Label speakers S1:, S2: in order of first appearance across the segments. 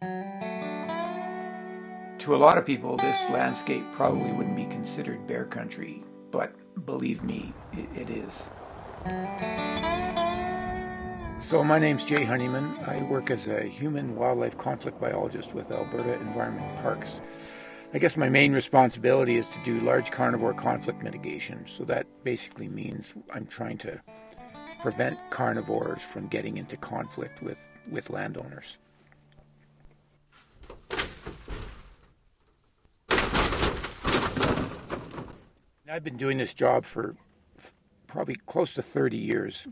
S1: To a lot of people, this landscape probably wouldn't be considered bear country, but believe me, it is. So my name's Jay Honeyman. I work as a human-wildlife conflict biologist with Alberta Environment Parks. I guess my main responsibility is to do large carnivore conflict mitigation. So that basically means I'm trying to prevent carnivores from getting into conflict with landowners. I've been doing this job for probably close to 30 years.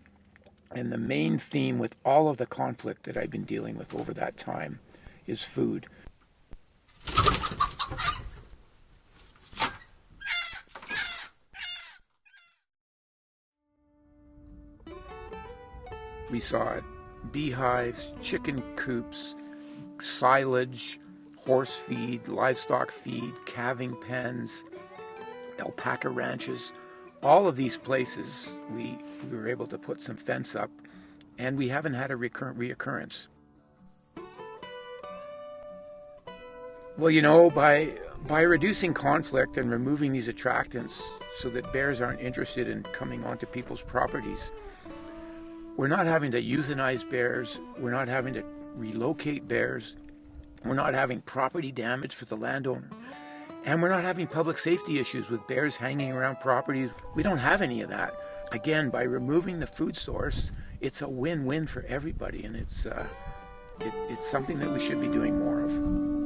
S1: And the main theme with all of the conflict that I've been dealing with over that time is food. We saw beehives, chicken coops, silage, horse feed, livestock feed, calving pens, alpaca ranches. All of these places we were able to put some fence up, and we haven't had a reoccurrence. Well, you know, by reducing conflict and removing these attractants so that bears aren't interested in coming onto people's properties, we're not having to euthanize bears, we're not having to relocate bears, we're not having property damage for the landowner, and we're not having public safety issues with bears hanging around properties. We don't have any of that. Again, by removing the food source, it's a win-win for everybody, and it's something that we should be doing more of.